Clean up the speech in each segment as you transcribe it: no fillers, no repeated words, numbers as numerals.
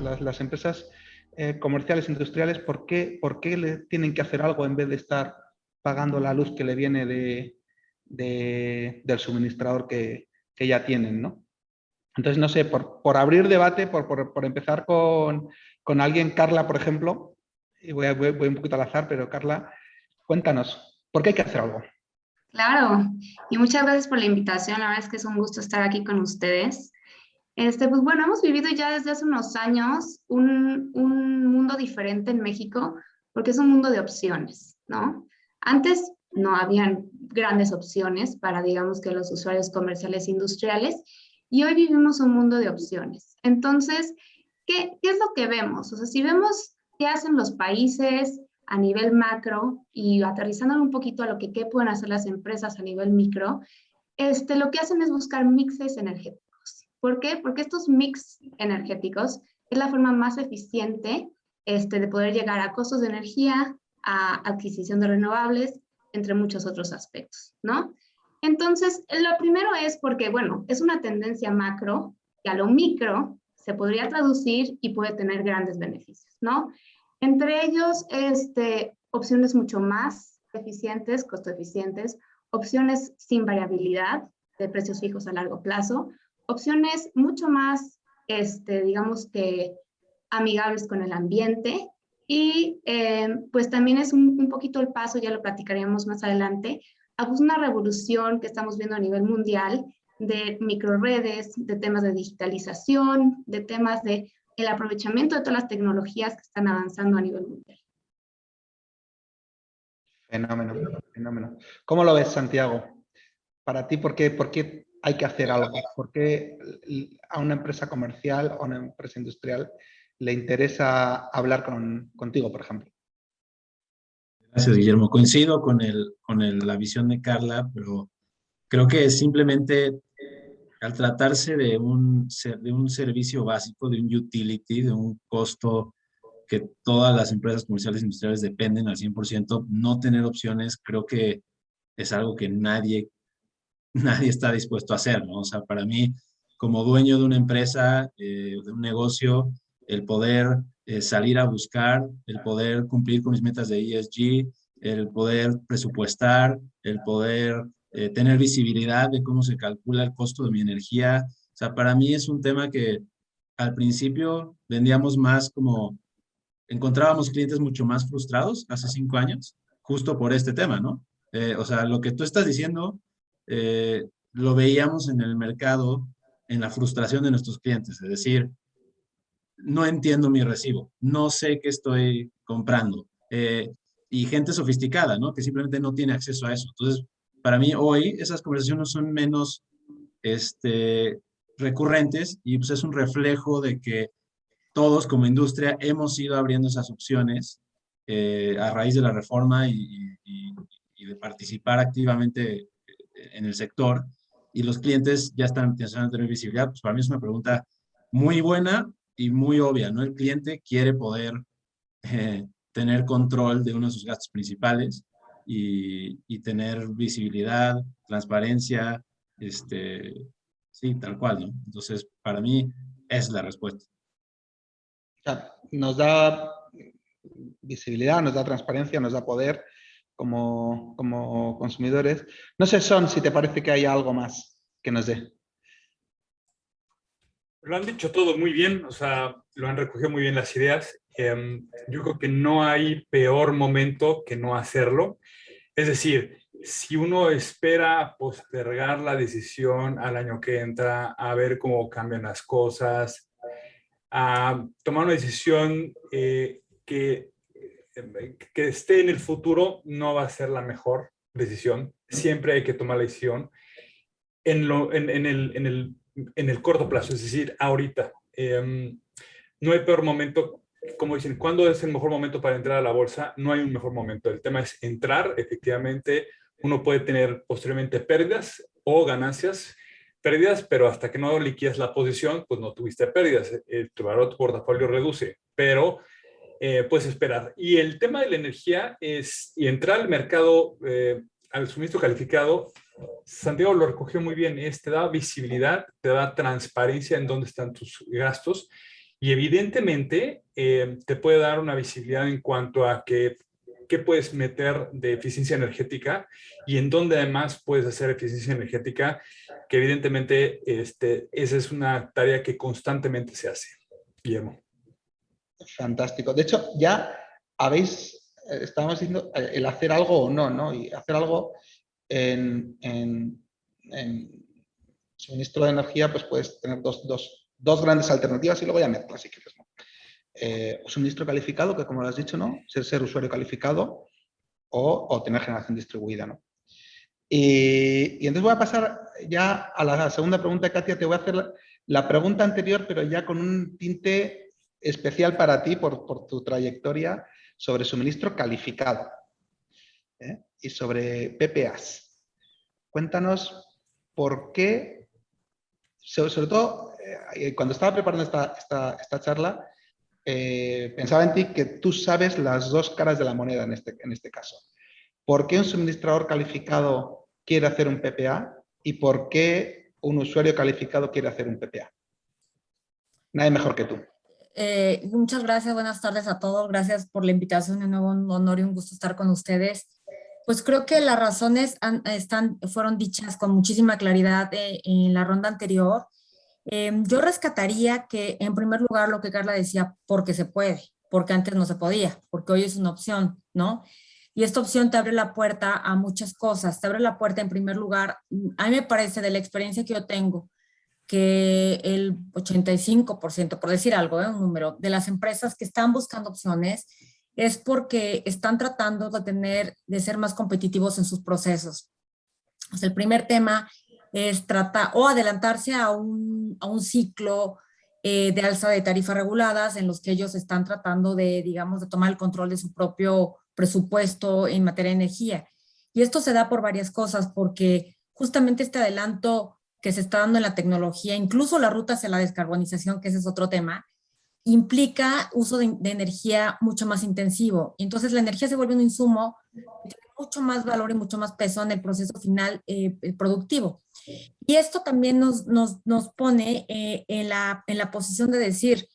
las empresas comerciales, industriales, por qué le tienen que hacer algo en vez de estar pagando la luz que le viene del suministrador que ya tienen, ¿no? Entonces, no sé, por abrir debate, por empezar con alguien, Carla, por ejemplo, y voy un poquito al azar, pero Carla, cuéntanos, ¿por qué hay que hacer algo? Claro, y muchas gracias por la invitación. La verdad es que es un gusto estar aquí con ustedes. Pues bueno, hemos vivido ya desde hace unos años un mundo diferente en México, porque es un mundo de opciones, ¿no? Antes no habían grandes opciones para, digamos, que los usuarios comerciales e industriales, y hoy vivimos un mundo de opciones. Entonces, ¿qué es lo que vemos? O sea, si vemos qué hacen los países a nivel macro y aterrizando un poquito a lo que qué pueden hacer las empresas a nivel micro, lo que hacen es buscar mixes energéticos. ¿Por qué? Porque estos mix energéticos es la forma más eficiente de poder llegar a costos de energía, a adquisición de renovables, entre muchos otros aspectos, ¿no? Entonces, lo primero es porque, bueno, es una tendencia macro que a lo micro se podría traducir y puede tener grandes beneficios, ¿no? Entre ellos, opciones mucho más eficientes, costo eficientes, opciones sin variabilidad de precios fijos a largo plazo, opciones mucho más, digamos que amigables con el ambiente y pues también es un poquito el paso, ya lo platicaríamos más adelante, a una revolución que estamos viendo a nivel mundial de microredes, de temas de digitalización, de temas de el aprovechamiento de todas las tecnologías que están avanzando a nivel mundial. Fenómeno, fenómeno. ¿Cómo lo ves, Santiago? Para ti, por qué hay que hacer algo? ¿Por qué a una empresa comercial o a una empresa industrial le interesa hablar contigo, por ejemplo? Gracias, Guillermo. Coincido con la visión de Carla, pero creo que simplemente al tratarse de un servicio básico, de un utility, de un costo que todas las empresas comerciales e industriales dependen al 100%, no tener opciones creo que es algo que nadie está dispuesto a hacer, ¿no? O sea, para mí, como dueño de una empresa, de un negocio, el poder salir a buscar, el poder cumplir con mis metas de ESG, el poder presupuestar, el poder tener visibilidad de cómo se calcula el costo de mi energía. O sea, para mí es un tema que al principio vendíamos más como, encontrábamos clientes mucho más frustrados hace 5 años, justo por este tema, ¿no? O sea, lo que tú estás diciendo, lo veíamos en el mercado, en la frustración de nuestros clientes, es decir, no entiendo mi recibo, no sé qué estoy comprando. Y gente sofisticada, ¿no? Que simplemente no tiene acceso a eso. Entonces, para mí hoy esas conversaciones son menos recurrentes y pues es un reflejo de que todos como industria hemos ido abriendo esas opciones a raíz de la reforma y de participar activamente en el sector, y los clientes ya están empezando a tener visibilidad. Pues para mí es una pregunta muy buena y muy obvia, ¿no? El cliente quiere poder tener control de uno de sus gastos principales y tener visibilidad, transparencia, sí, tal cual, ¿no? Entonces, para mí es la respuesta. O sea, nos da visibilidad, nos da transparencia, nos da poder como consumidores. No sé, Son, si te parece que hay algo más que nos dé. Lo han dicho todo muy bien, o sea, lo han recogido muy bien las ideas. Yo creo que no hay peor momento que no hacerlo. Es decir, si uno espera postergar la decisión al año que entra, a ver cómo cambian las cosas, a tomar una decisión que esté en el futuro, no va a ser la mejor decisión. Siempre hay que tomar la decisión en el corto plazo, es decir, ahorita. No hay peor momento, como dicen, ¿cuándo es el mejor momento para entrar a la bolsa? No hay un mejor momento. El tema es entrar, efectivamente, uno puede tener posteriormente pérdidas o ganancias. Pérdidas, pero hasta que no liquidas la posición, pues no tuviste pérdidas. Tu valor, tu portafolio reduce, pero puedes esperar. Y el tema de la energía es, y entrar al mercado, al suministro calificado, Santiago lo recogió muy bien, te da visibilidad, te da transparencia en dónde están tus gastos Y evidentemente te puede dar una visibilidad en cuanto a qué puedes meter de eficiencia energética y en dónde además puedes hacer eficiencia energética, que evidentemente esa es una tarea que constantemente se hace. Guillermo. Fantástico. De hecho, ya estábamos diciendo el hacer algo o no, ¿no? Y hacer algo en suministro de energía, pues puedes tener dos grandes alternativas y luego ya mezclas si quieres, ¿no? Suministro calificado, que como lo has dicho, ¿no? Ser usuario calificado o tener generación distribuida, ¿no? Y entonces voy a pasar ya a la segunda pregunta, Katia. Te voy a hacer la pregunta anterior, pero ya con un tinte especial para ti por tu trayectoria sobre suministro calificado, ¿eh? Y sobre PPAs. Cuéntanos por qué, sobre todo cuando estaba preparando esta charla, pensaba en ti que tú sabes las dos caras de la moneda en este caso. ¿Por qué un suministrador calificado quiere hacer un PPA y por qué un usuario calificado quiere hacer un PPA? Nadie mejor que tú. Muchas gracias, buenas tardes a todos. Gracias por la invitación, de nuevo un honor y un gusto estar con ustedes. Pues creo que las razones fueron dichas con muchísima claridad en la ronda anterior. Yo rescataría que, en primer lugar, lo que Carla decía, porque se puede, porque antes no se podía, porque hoy es una opción, ¿no? Y esta opción te abre la puerta a muchas cosas. Te abre la puerta, en primer lugar, a mí me parece, de la experiencia que yo tengo, que el 85%, por decir algo, un número, de las empresas que están buscando opciones es porque están tratando de ser más competitivos en sus procesos. O sea, el primer tema es tratar o adelantarse a un ciclo de alza de tarifas reguladas en los que ellos están tratando de, digamos, de tomar el control de su propio presupuesto en materia de energía. Y esto se da por varias cosas, porque justamente este adelanto que se está dando en la tecnología, incluso la ruta hacia la descarbonización, que ese es otro tema, implica uso de energía mucho más intensivo. Y entonces la energía se vuelve un insumo que tiene mucho más valor y mucho más peso en el proceso final productivo. Y esto también nos pone en la posición de decir,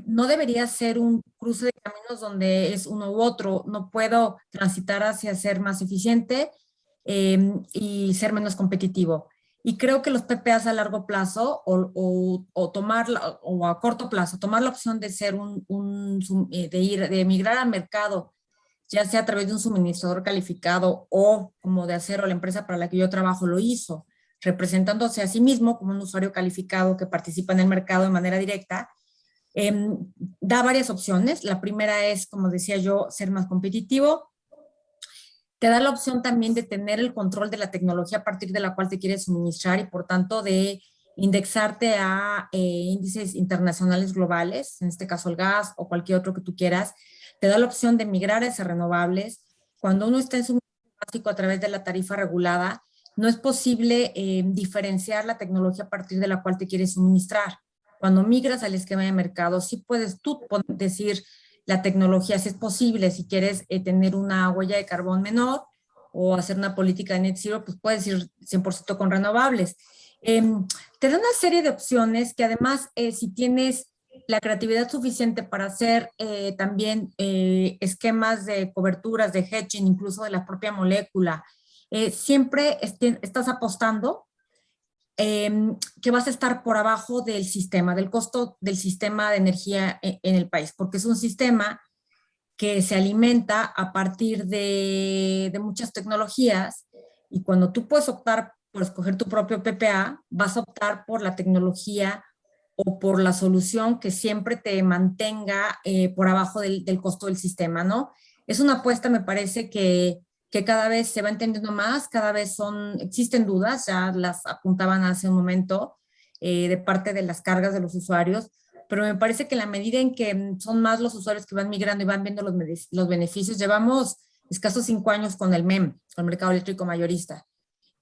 no debería ser un cruce de caminos donde es uno u otro. No puedo transitar hacia ser más eficiente y ser menos competitivo. Y creo que los PPAs a largo plazo o a corto plazo, tomar la opción de ser de emigrar al mercado, ya sea a través de un suministrador calificado o como de Acero, la empresa para la que yo trabajo lo hizo, representándose a sí mismo como un usuario calificado que participa en el mercado de manera directa, da varias opciones. La primera es, como decía yo, ser más competitivo. Te da la opción también de tener el control de la tecnología a partir de la cual te quieres suministrar y por tanto de indexarte a índices internacionales globales, en este caso el gas o cualquier otro que tú quieras. Te da la opción de migrar hacia renovables. Cuando uno está en suministro básico a través de la tarifa regulada, no es posible diferenciar la tecnología a partir de la cual te quieres suministrar. Cuando migras al esquema de mercado, sí puedes tú decir la tecnología, si es posible, si quieres tener una huella de carbón menor o hacer una política de net zero, pues puedes ir 100% con renovables. Te da una serie de opciones que además, si tienes la creatividad suficiente para hacer también esquemas de coberturas, de hedging, incluso de la propia molécula, siempre estás apostando que vas a estar por abajo del sistema, del costo del sistema de energía en el país, porque es un sistema que se alimenta a partir de muchas tecnologías y cuando tú puedes optar por escoger tu propio PPA, vas a optar por la tecnología o por la solución que siempre te mantenga por abajo del costo del sistema, ¿no? Es una apuesta, me parece, que cada vez se va entendiendo más, cada vez existen dudas, ya las apuntaban hace un momento, de parte de las cargas de los usuarios, pero me parece que en la medida en que son más los usuarios que van migrando y van viendo los beneficios, llevamos escasos 5 años con el MEM, con el mercado eléctrico mayorista,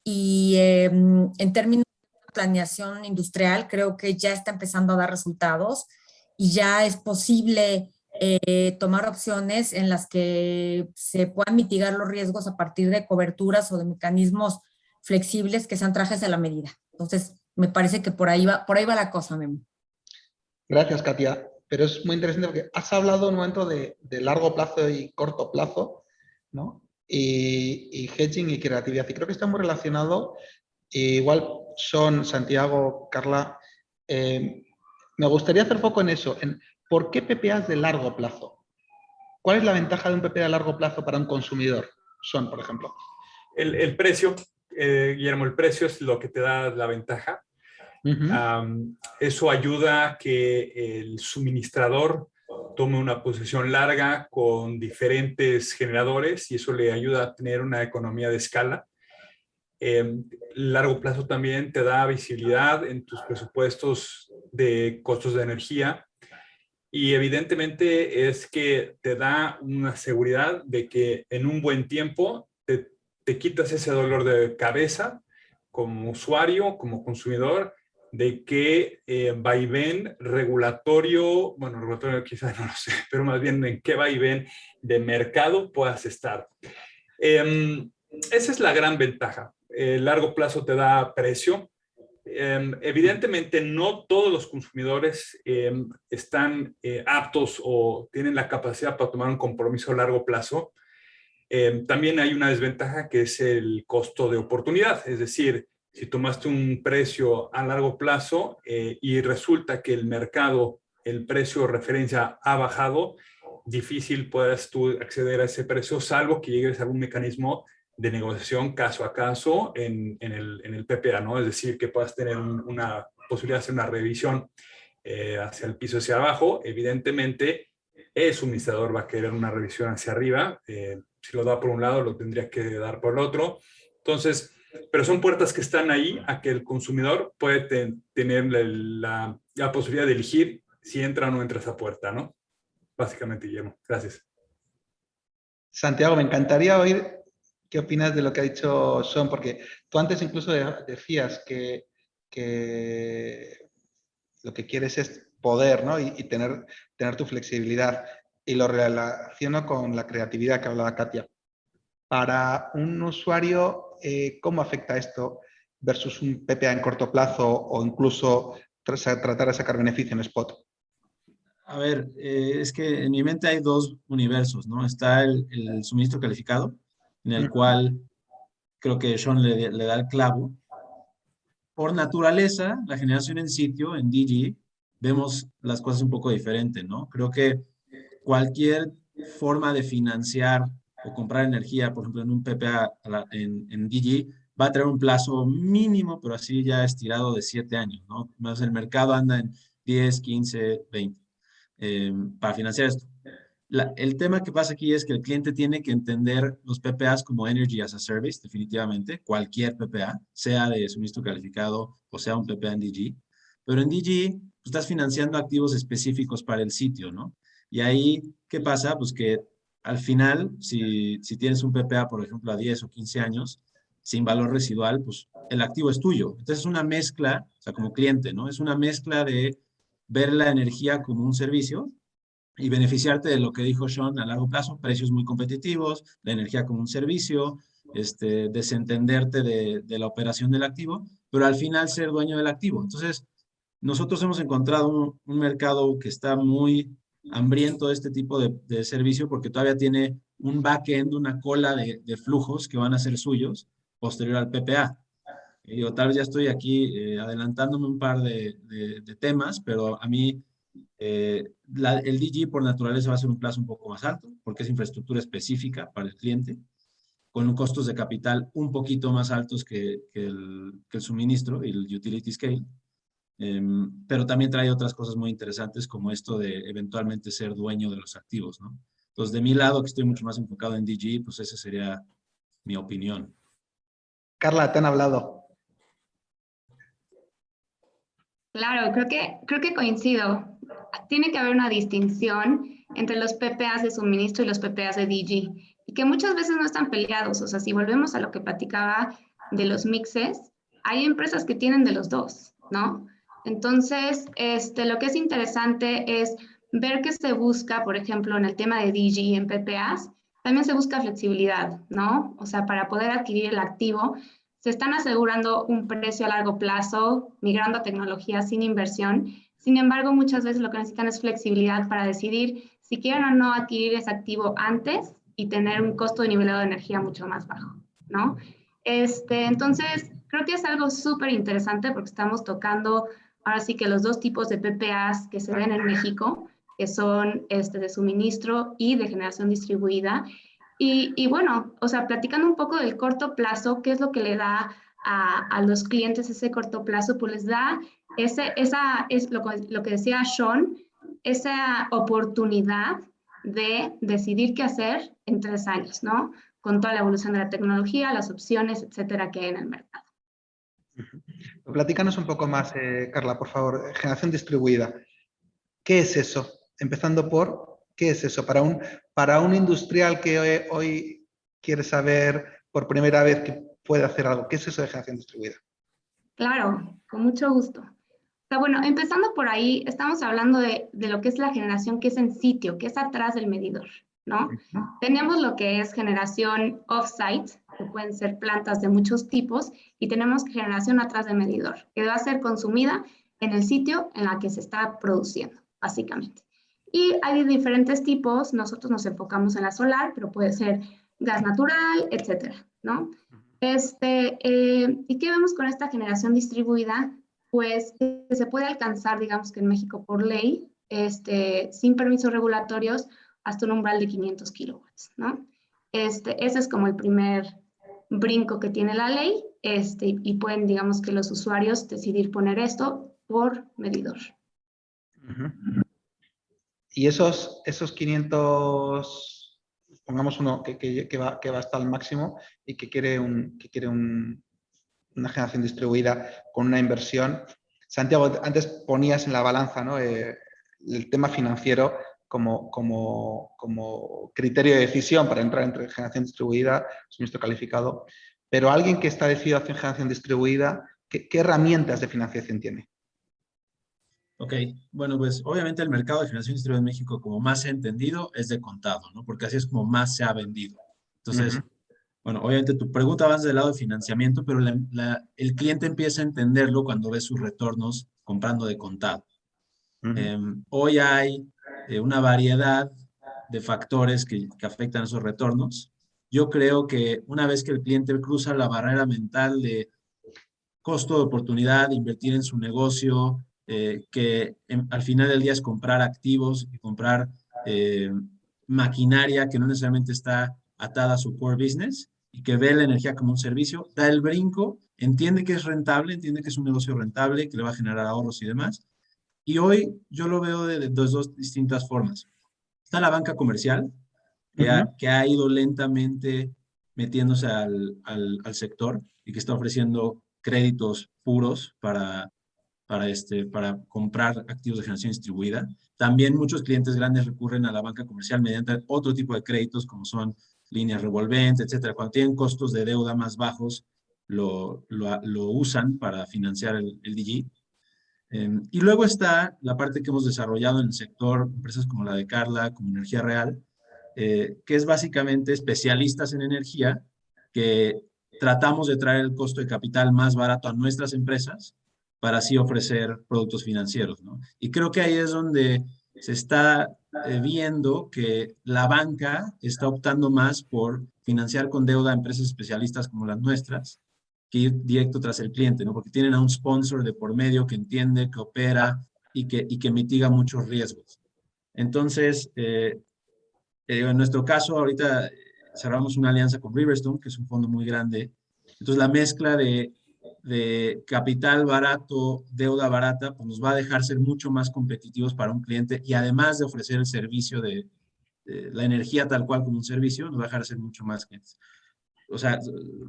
y en términos de planeación industrial, creo que ya está empezando a dar resultados y ya es posible tomar opciones en las que se puedan mitigar los riesgos a partir de coberturas o de mecanismos flexibles que sean trajes a la medida. Entonces, me parece que por ahí va la cosa, Memo. Gracias, Katia. Pero es muy interesante porque has hablado un momento de largo plazo y corto plazo, ¿no? Y hedging y creatividad. Y creo que está muy relacionado. Igual son Santiago, Carla. Me gustaría hacer foco en eso, en por qué PPAs de largo plazo. ¿Cuál es la ventaja de un PPA a largo plazo para un consumidor? Son, por ejemplo. El precio, Guillermo, el precio es lo que te da la ventaja. Eso ayuda a que el suministrador tome una posición larga con diferentes generadores y eso le ayuda a tener una economía de escala. Largo plazo también te da visibilidad en tus presupuestos de costos de energía y evidentemente es que te da una seguridad de que en un buen tiempo te quitas ese dolor de cabeza como usuario, como consumidor, de qué vaivén regulatorio, bueno, regulatorio quizás no lo sé, pero más bien en qué vaivén de mercado puedas estar. Esa es la gran ventaja. El largo plazo te da precio. Evidentemente no todos los consumidores están aptos o tienen la capacidad para tomar un compromiso a largo plazo. También hay una desventaja que es el costo de oportunidad, es decir, si tomaste un precio a largo plazo y resulta que el mercado, el precio de referencia ha bajado, difícil puedas tú acceder a ese precio, salvo que llegues a algún mecanismo de negociación caso a caso en el PPA, ¿no? Es decir, que puedas tener una posibilidad de hacer una revisión hacia el piso, hacia abajo. Evidentemente, el suministrador va a querer una revisión hacia arriba. Si lo da por un lado, lo tendría que dar por el otro. Entonces, pero son puertas que están ahí a que el consumidor puede tener la posibilidad de elegir si entra o no entra esa puerta, ¿no? Básicamente, Guillermo. Gracias. Santiago, me encantaría oír qué opinas de lo que ha dicho Sean, porque tú antes incluso decías que lo que quieres es poder, ¿no? Y tener tu flexibilidad. Y lo relaciono con la creatividad que hablaba Katia. Para un usuario, ¿cómo afecta esto versus un PPA en corto plazo o incluso tratar de sacar beneficio en spot? A ver, es que en mi mente hay dos universos, ¿no? Está el suministro calificado, en el cual creo que Sean le da el clavo. Por naturaleza, la generación en sitio, en DG, vemos las cosas un poco diferente, ¿no? Creo que cualquier forma de financiar o comprar energía, por ejemplo, en un PPA en DG, va a traer un plazo mínimo, pero así ya estirado de 7 años, ¿no? Más el mercado anda en 10, 15, 20 para financiar esto. El tema que pasa aquí es que el cliente tiene que entender los PPAs como Energy as a Service, definitivamente, cualquier PPA, sea de suministro calificado o sea un PPA en DG. Pero en DG pues, estás financiando activos específicos para el sitio, ¿no? Y ahí, ¿qué pasa? Pues que al final, si tienes un PPA, por ejemplo, a 10 o 15 años, sin valor residual, pues el activo es tuyo. Entonces es una mezcla, o sea, como cliente, ¿no? Es una mezcla de ver la energía como un servicio y beneficiarte de lo que dijo Sean a largo plazo, precios muy competitivos, la energía como un servicio, desentenderte de la operación del activo, pero al final ser dueño del activo. Entonces, nosotros hemos encontrado un mercado que está muy hambriento de este tipo de servicio porque todavía tiene un back-end, una cola de flujos que van a ser suyos posterior al PPA. Yo tal vez ya estoy aquí adelantándome un par de temas, pero a mí el DG por naturaleza va a ser un plazo un poco más alto porque es infraestructura específica para el cliente, con costos de capital un poquito más altos que el suministro y el utility scale. Pero también trae otras cosas muy interesantes como esto de eventualmente ser dueño de los activos, ¿no? Entonces, de mi lado, que estoy mucho más enfocado en DG, pues esa sería mi opinión. Carla, te han hablado. Claro, creo que coincido. Tiene que haber una distinción entre los PPAs de suministro y los PPAs de DG, y que muchas veces no están peleados. O sea, si volvemos a lo que platicaba de los mixes, hay empresas que tienen de los dos, ¿no? Entonces, lo que es interesante es ver que se busca, por ejemplo, en el tema de DG en PPAs, también se busca flexibilidad, ¿no? O sea, para poder adquirir el activo, se están asegurando un precio a largo plazo, migrando a tecnología sin inversión, Sin embargo, muchas veces lo que necesitan es flexibilidad para decidir si quieren o no adquirir ese activo antes y tener un costo de nivelado de energía mucho más bajo, ¿no? Entonces, creo que es algo súper interesante porque estamos tocando ahora sí que los dos tipos de PPAs que se ven en México, que son de suministro y de generación distribuida. Y bueno, o sea, platicando un poco del corto plazo, ¿qué es lo que le da a los clientes ese corto plazo? Pues les da es lo que decía Sean, esa oportunidad de decidir qué hacer en 3 años, ¿no? Con toda la evolución de la tecnología, las opciones, etcétera, que hay en el mercado. Platícanos un poco más, Carla, por favor. Generación distribuida. ¿Qué es eso? Empezando por, ¿qué es eso? Para un industrial que hoy quiere saber por primera vez que puede hacer algo, ¿qué es eso de generación distribuida? Claro, con mucho gusto. O sea, bueno, empezando por ahí, estamos hablando de lo que es la generación que es en sitio, que es atrás del medidor, ¿no? Tenemos lo que es generación off-site, que pueden ser plantas de muchos tipos, y tenemos generación atrás del medidor, que va a ser consumida en el sitio en la que se está produciendo, básicamente. Y hay diferentes tipos, nosotros nos enfocamos en la solar, pero puede ser gas natural, etcétera, ¿no? ¿Y qué vemos con esta generación distribuida? Pues que se puede alcanzar, digamos que en México por ley, sin permisos regulatorios, hasta un umbral de 500 kilowatts, ¿no? Ese es como el primer brinco que tiene la ley, y pueden, digamos que los usuarios decidir poner esto por medidor. Y esos 500, pongamos uno que va hasta el máximo y que quiere una generación distribuida con una inversión. Santiago, antes ponías en la balanza, ¿no? El tema financiero como criterio de decisión para entrar entre generación distribuida, suministro calificado. Pero alguien que está decidido a hacer generación distribuida, ¿qué herramientas de financiación tiene? Ok, bueno, pues obviamente el mercado de generación distribuida en México, como más se ha entendido, es de contado, ¿no? Porque así es como más se ha vendido. Entonces, bueno, obviamente tu pregunta va del lado de financiamiento, pero el cliente empieza a entenderlo cuando ve sus retornos comprando de contado. Hoy hay una variedad de factores que afectan esos retornos. Yo creo que una vez que el cliente cruza la barrera mental de costo de oportunidad, de invertir en su negocio, que al final del día es comprar activos y comprar maquinaria que no necesariamente está atada a su core business y que ve la energía como un servicio, da el brinco, entiende que es rentable, entiende que es un negocio rentable, que le va a generar ahorros y demás. Y hoy yo lo veo de dos distintas formas. Está la banca comercial, que ha ido lentamente metiéndose al sector y que está ofreciendo créditos puros para comprar activos de generación distribuida. También muchos clientes grandes recurren a la banca comercial mediante otro tipo de créditos como son líneas revolventes, etcétera. Cuando tienen costos de deuda más bajos, lo usan para financiar el DG. Y luego está la parte que hemos desarrollado en el sector, empresas como la de Carla, como Energía Real, que es básicamente especialistas en energía, que tratamos de traer el costo de capital más barato a nuestras empresas para así ofrecer productos financieros, ¿no? Y creo que ahí es donde se está viendo que la banca está optando más por financiar con deuda a empresas especialistas como las nuestras, que ir directo tras el cliente, ¿no? Porque tienen a un sponsor de por medio que entiende, que opera y que mitiga muchos riesgos. Entonces, en nuestro caso, ahorita cerramos una alianza con Riverstone, que es un fondo muy grande. Entonces, la mezcla de capital barato, deuda barata, pues nos va a dejar ser mucho más competitivos para un cliente y además de ofrecer el servicio de la energía tal cual como un servicio, nos va a dejar ser mucho más clientes. O sea,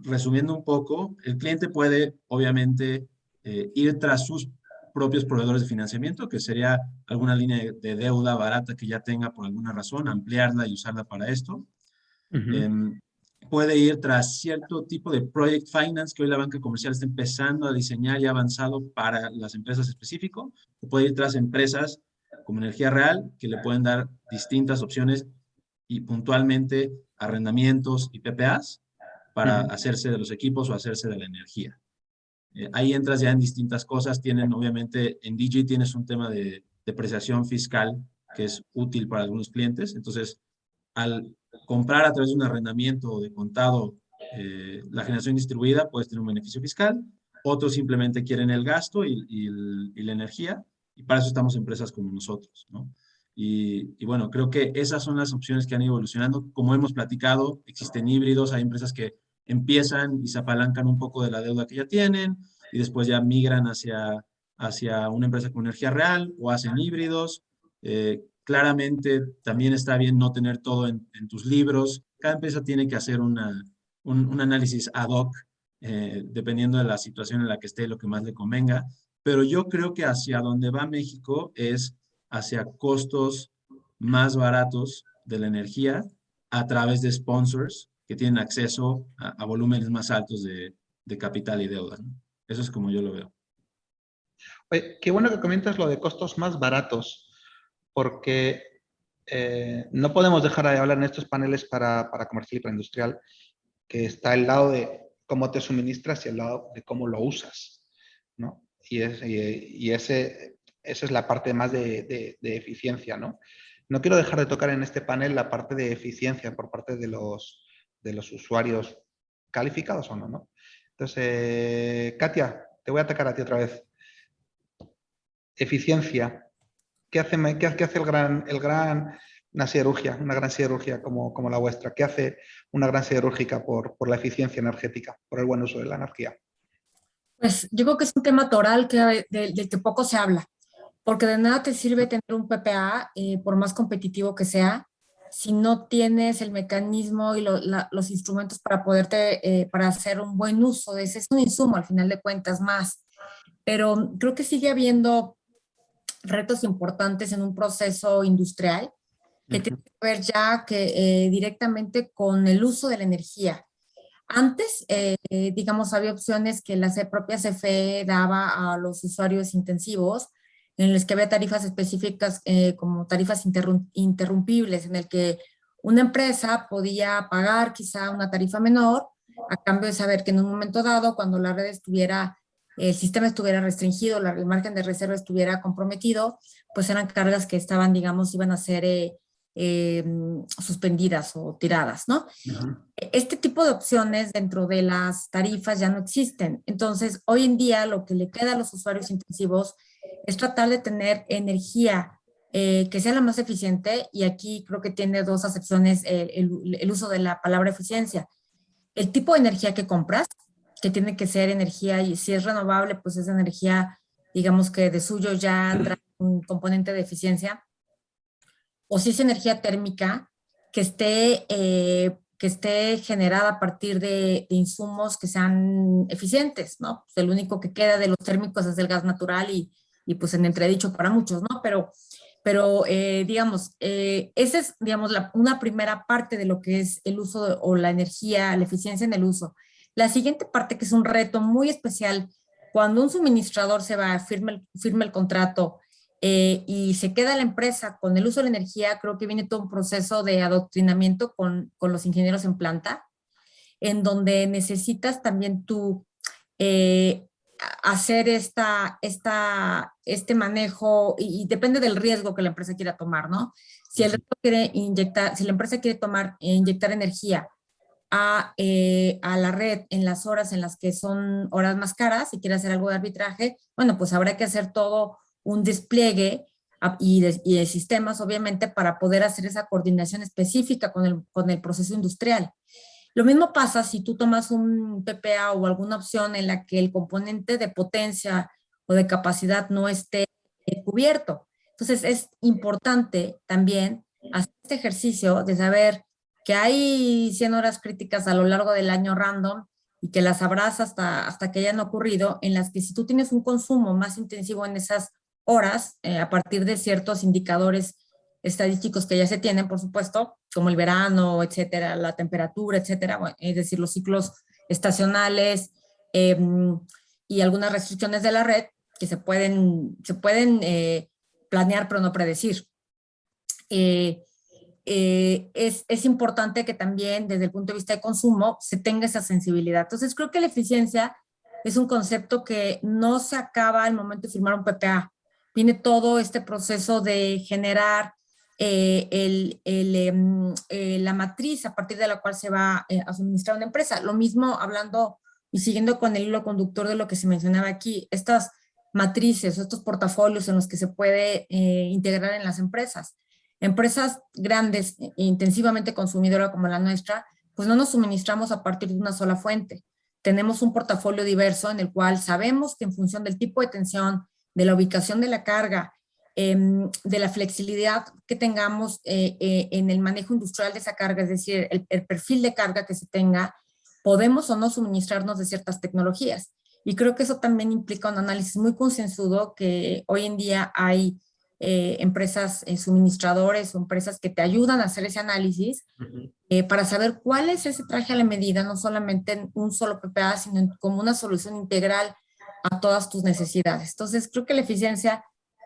resumiendo un poco, el cliente puede, obviamente, ir tras sus propios proveedores de financiamiento, que sería alguna línea de deuda barata que ya tenga por alguna razón, ampliarla y usarla para esto. Puede ir tras cierto tipo de project finance que hoy la banca comercial está empezando a diseñar y ha avanzado para las empresas específicas, o puede ir tras empresas como Energía Real, que le pueden dar distintas opciones y puntualmente arrendamientos y PPAs para hacerse de los equipos o hacerse de la energía. Ahí entras ya en distintas cosas. Tienen, obviamente, en DG tienes un tema de depreciación fiscal que es útil para algunos clientes. Entonces, al comprar a través de un arrendamiento o de contado la generación distribuida, puedes tener un beneficio fiscal. Otros simplemente quieren el gasto y la energía, y para eso estamos empresas como nosotros, ¿no? Y bueno, creo que esas son las opciones que han ido evolucionando. Como hemos platicado, existen híbridos, hay empresas que empiezan y se apalancan un poco de la deuda que ya tienen y después ya migran hacia una empresa con energía real o hacen híbridos. Claramente también está bien no tener todo en tus libros. Cada empresa tiene que hacer un análisis ad hoc, dependiendo de la situación en la que esté, lo que más le convenga. Pero yo creo que hacia donde va México es hacia costos más baratos de la energía a través de sponsors que tienen acceso a volúmenes más altos de capital y deuda, ¿no? Eso es como yo lo veo. Oye, qué bueno que comentas lo de costos más baratos, porque no podemos dejar de hablar en estos paneles para comercial y para industrial, que está el lado de cómo te suministras y el lado de cómo lo usas, ¿no? Y esa es la parte más de eficiencia, ¿no? No quiero dejar de tocar en este panel la parte de eficiencia por parte de los usuarios calificados o no, ¿no? Entonces, Katia, te voy a atacar a ti otra vez. Eficiencia. ¿Qué hace una gran siderurgia como la vuestra? ¿Qué hace una gran siderúrgica por la eficiencia energética, por el buen uso de la energía? Pues yo creo que es un tema toral del que poco se habla, porque de nada te sirve tener un PPA, por más competitivo que sea, si no tienes el mecanismo y los instrumentos para para hacer un buen uso de ese. Es un insumo al final de cuentas más, pero creo que sigue habiendo retos importantes en un proceso industrial que tiene que ver ya directamente con el uso de la energía. Antes, digamos, había opciones que la propia CFE daba a los usuarios intensivos, en las que había tarifas específicas como tarifas interrumpibles, en el que una empresa podía pagar quizá una tarifa menor a cambio de saber que en un momento dado, cuando la red el sistema estuviera restringido, el margen de reserva estuviera comprometido, pues eran cargas que estaban, digamos, iban a ser suspendidas o tiradas, ¿no? Este tipo de opciones dentro de las tarifas ya no existen. Entonces, hoy en día lo que le queda a los usuarios intensivos es tratar de tener energía que sea la más eficiente, y aquí creo que tiene dos acepciones el uso de la palabra eficiencia. El tipo de energía que compras, que tiene que ser energía, y si es renovable, pues es energía, digamos que de suyo ya trae un componente de eficiencia, o si es energía térmica que esté generada a partir de insumos que sean eficientes, ¿no? Pues el único que queda de los térmicos es el gas natural y pues en entredicho para muchos, ¿no? Pero digamos, esa es, digamos, una primera parte de lo que es el uso o la energía, la eficiencia en el uso. La siguiente parte, que es un reto muy especial, cuando un suministrador se va, firma el contrato y se queda la empresa con el uso de la energía, creo que viene todo un proceso de adoctrinamiento con los ingenieros en planta, en donde necesitas también tú hacer este manejo, y depende del riesgo que la empresa quiera tomar, ¿no? Si el riesgo quiere si la empresa quiere inyectar energía a la red en las horas en las que son horas más caras y quiere hacer algo de arbitraje, bueno, pues habrá que hacer todo un despliegue y de sistemas, obviamente, para poder hacer esa coordinación específica con el proceso industrial. Lo mismo pasa si tú tomas un PPA o alguna opción en la que el componente de potencia o de capacidad no esté cubierto. Entonces, es importante también hacer este ejercicio de saber que hay 100 horas críticas a lo largo del año random y que las sabrás hasta que hayan ocurrido, en las que si tú tienes un consumo más intensivo en esas horas, a partir de ciertos indicadores estadísticos que ya se tienen, por supuesto, como el verano, etcétera, la temperatura, etcétera, bueno, es decir, los ciclos estacionales y algunas restricciones de la red que se pueden planear pero no predecir. Es importante que también desde el punto de vista de consumo se tenga esa sensibilidad. Entonces creo que la eficiencia es un concepto que no se acaba al momento de firmar un PPA. Viene todo este proceso de generar la matriz a partir de la cual se va a suministrar una empresa. Lo mismo hablando y siguiendo con el hilo conductor de lo que se mencionaba aquí, estas matrices o estos portafolios en los que se puede integrar en las empresas. Empresas grandes, intensivamente consumidoras como la nuestra, pues no nos suministramos a partir de una sola fuente. Tenemos un portafolio diverso en el cual sabemos que en función del tipo de tensión, de la ubicación de la carga, de la flexibilidad que tengamos en el manejo industrial de esa carga, es decir, el perfil de carga que se tenga, podemos o no suministrarnos de ciertas tecnologías. Y creo que eso también implica un análisis muy concienzudo, que hoy en día hay empresas suministradores o empresas que te ayudan a hacer ese análisis para saber cuál es ese traje a la medida, no solamente en un solo PPA, sino como una solución integral a todas tus necesidades. Entonces, creo que la eficiencia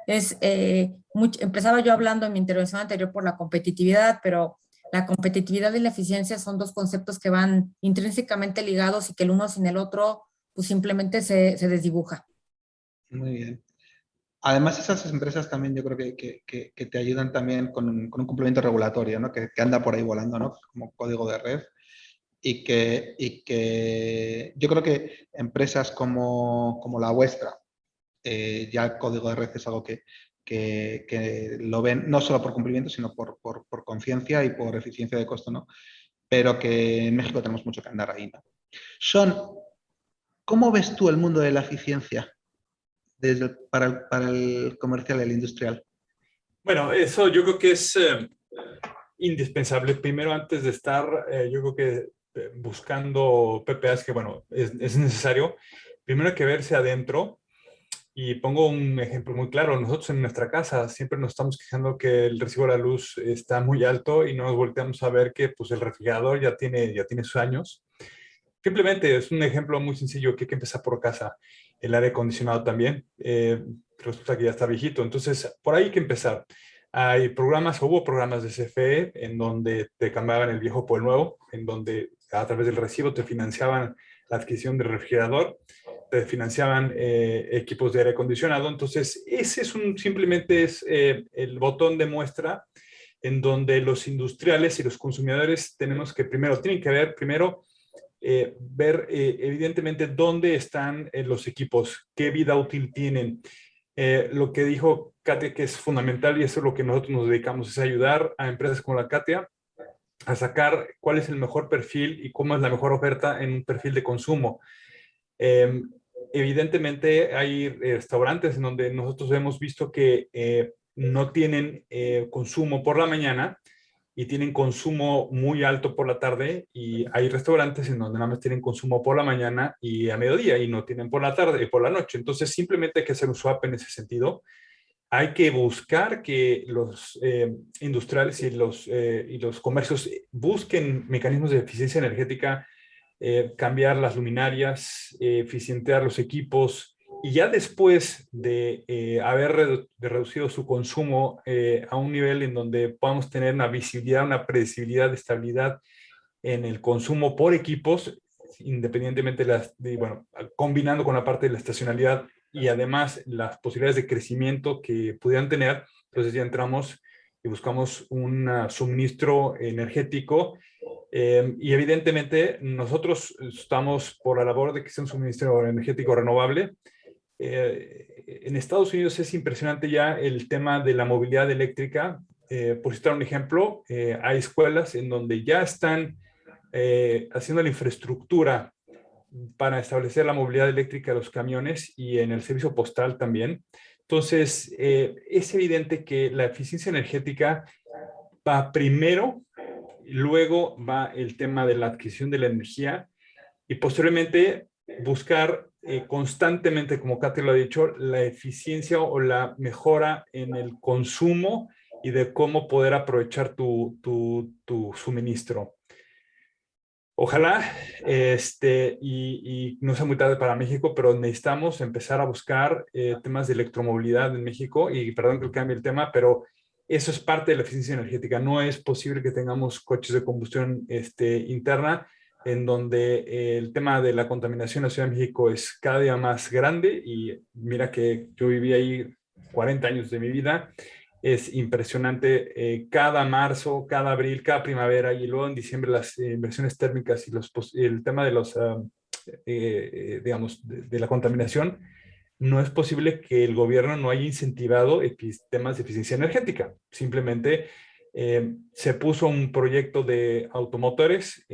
es, empezaba yo hablando en mi intervención anterior por la competitividad, pero la competitividad y la eficiencia son dos conceptos que van intrínsecamente ligados y que el uno sin el otro pues simplemente se desdibuja. Muy bien. Además, esas empresas también yo creo que te ayudan también con un complemento regulatorio, ¿no? Que anda por ahí volando, ¿no? Como código de red. Y que yo creo que empresas como la vuestra, ya el código de red es algo que lo ven no solo por cumplimiento, sino por conciencia y por eficiencia de costo, ¿no? Pero que en México tenemos mucho que andar ahí, ¿no? Sean, ¿cómo ves tú el mundo de la eficiencia para el comercial y el industrial? Bueno, eso yo creo que es indispensable. Primero, antes de estar, yo creo que buscando PPAs, que bueno, es necesario, primero hay que verse adentro. Y pongo un ejemplo muy claro. Nosotros en nuestra casa siempre nos estamos quejando que el recibo de la luz está muy alto y no nos volteamos a ver que pues, el refrigerador ya tiene sus años. Simplemente es un ejemplo muy sencillo que hay que empezar por casa. El aire acondicionado también. Resulta que ya está viejito. Entonces, por ahí hay que empezar. Hay programas, hubo programas de CFE en donde te cambiaban el viejo por el nuevo, en donde a través del recibo te financiaban la adquisición del refrigerador, te financiaban equipos de aire acondicionado. Entonces, ese es simplemente es el botón de muestra en donde los industriales y los consumidores tenemos que tienen que ver ver evidentemente dónde están los equipos, qué vida útil tienen. Lo que dijo Katia, que es fundamental, y eso es lo que nosotros nos dedicamos, es ayudar a empresas como la Katia a sacar cuál es el mejor perfil y cómo es la mejor oferta en un perfil de consumo. Evidentemente hay restaurantes en donde nosotros hemos visto que no tienen consumo por la mañana y tienen consumo muy alto por la tarde, y hay restaurantes en donde nada más tienen consumo por la mañana y a mediodía y no tienen por la tarde y por la noche. Entonces simplemente hay que hacer un swap en ese sentido. Hay que buscar que los industriales y los comercios busquen mecanismos de eficiencia energética, cambiar las luminarias, eficientear los equipos, y ya después de haber reducido su consumo a un nivel en donde podamos tener una visibilidad, una predecibilidad de estabilidad en el consumo por equipos, independientemente bueno, combinando con la parte de la estacionalidad y además las posibilidades de crecimiento que pudieran tener, entonces ya entramos y buscamos un suministro energético. Y evidentemente nosotros estamos por la labor de que sea un suministro energético renovable. En Estados Unidos es impresionante ya el tema de la movilidad eléctrica. Por citar un ejemplo, hay escuelas en donde ya están haciendo la infraestructura para establecer la movilidad eléctrica de los camiones, y en el servicio postal también. Entonces, es evidente que la eficiencia energética va primero, luego va el tema de la adquisición de la energía, y posteriormente buscar constantemente, como Katy lo ha dicho, la eficiencia o la mejora en el consumo y de cómo poder aprovechar tu suministro. Ojalá, y no sea muy tarde para México, pero necesitamos empezar a buscar temas de electromovilidad en México, y perdón que cambie el tema, pero eso es parte de la eficiencia energética. No es posible que tengamos coches de combustión interna en donde el tema de la contaminación en la Ciudad de México es cada día más grande, y mira que yo viví ahí 40 años de mi vida. Es impresionante, cada marzo, cada abril, cada primavera, y luego en diciembre las inversiones térmicas y el tema de los, digamos, de la contaminación. No es posible que el gobierno no haya incentivado temas de eficiencia energética. Simplemente se puso un proyecto de automotores.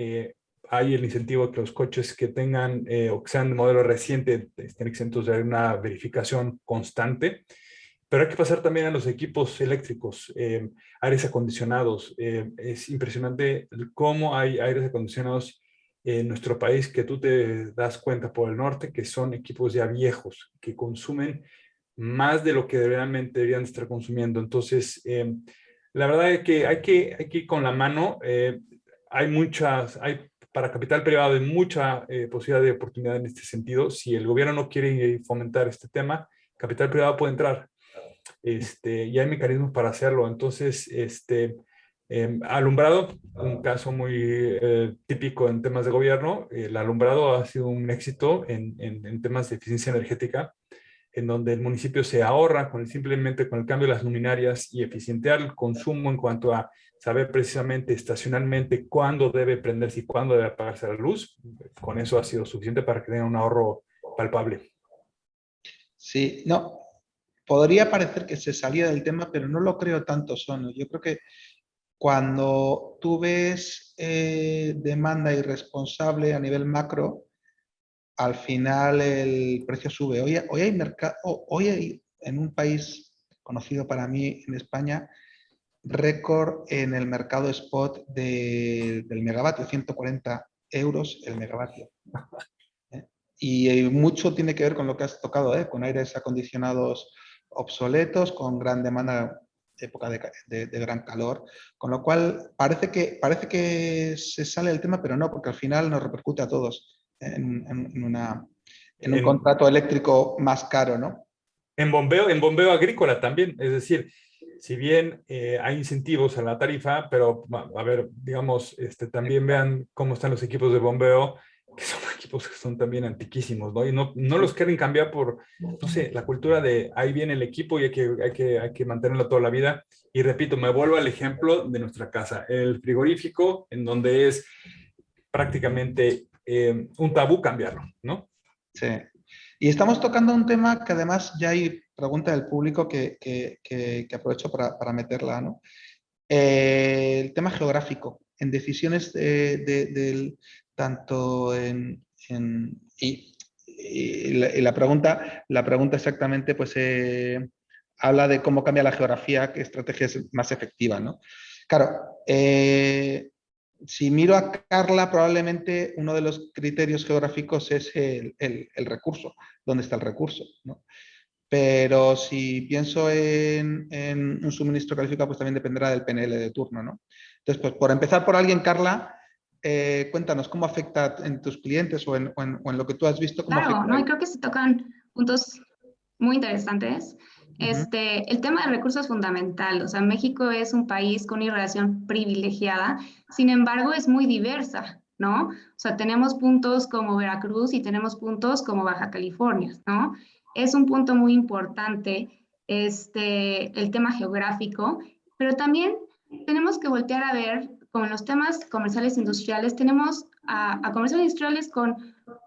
Hay el incentivo de que los coches que tengan o que sean de modelo reciente estén exentos de una verificación constante. Pero hay que pasar también a los equipos eléctricos, aires acondicionados. Es impresionante cómo hay aires acondicionados en nuestro país que tú te das cuenta por el norte que son equipos ya viejos, que consumen más de lo que realmente deberían estar consumiendo. Entonces, la verdad es que hay que ir con la mano. Para capital privado hay mucha posibilidad de oportunidad en este sentido. Si el gobierno no quiere fomentar este tema, capital privado puede entrar. Y hay mecanismos para hacerlo. Entonces, alumbrado, un caso muy típico en temas de gobierno. El alumbrado ha sido un éxito en temas de eficiencia energética, en donde el municipio se ahorra simplemente con el cambio de las luminarias y eficientar el consumo en cuanto a saber precisamente estacionalmente cuándo debe prenderse y cuándo debe apagarse la luz. Con eso ha sido suficiente para que tengan un ahorro palpable. Sí, no, podría parecer que se salía del tema, pero no lo creo tanto, Sono. Yo creo que cuando tú ves demanda irresponsable a nivel macro, al final el precio sube. Hoy hay en un país conocido para mí, en España, récord en el mercado spot del megavatio, 140 euros el megavatio. Y mucho tiene que ver con lo que has tocado, con aires acondicionados obsoletos, con gran demanda, época de gran calor, con lo cual parece que se sale del tema, pero no, porque al final nos repercute a todos en un contrato eléctrico más caro, ¿no? En bombeo agrícola también, es decir, si bien hay incentivos a la tarifa, pero a ver, digamos, también vean cómo están los equipos de bombeo, que son equipos que son también antiquísimos, ¿no? Y no los quieren cambiar por, no sé, la cultura de ahí viene el equipo y hay que mantenerlo toda la vida. Y repito, me vuelvo al ejemplo de nuestra casa, el frigorífico, en donde es prácticamente un tabú cambiarlo, ¿no? Sí. Y estamos tocando un tema que además ya hay pregunta del público que aprovecho para meterla, ¿no? El tema geográfico, en decisiones tanto y la pregunta exactamente pues habla de cómo cambia la geografía, qué estrategia es más efectiva, ¿no? Claro, si miro a Carla, probablemente uno de los criterios geográficos es el recurso, dónde está el recurso, ¿no? Pero si pienso en un suministro calificado, pues también dependerá del PNL de turno, ¿no? Entonces, pues por empezar por alguien, Carla, cuéntanos cómo afecta en tus clientes o en lo que tú has visto. ¿Cómo claro, afecta? ¿no? Y creo que se tocan puntos muy interesantes. El tema de recursos es fundamental. O sea, México es un país con una relación privilegiada, sin embargo, es muy diversa, ¿no? O sea, tenemos puntos como Veracruz y tenemos puntos como Baja California, ¿no? Es un punto muy importante el tema geográfico, pero también tenemos que voltear a ver, con los temas comerciales industriales, tenemos a comerciales industriales con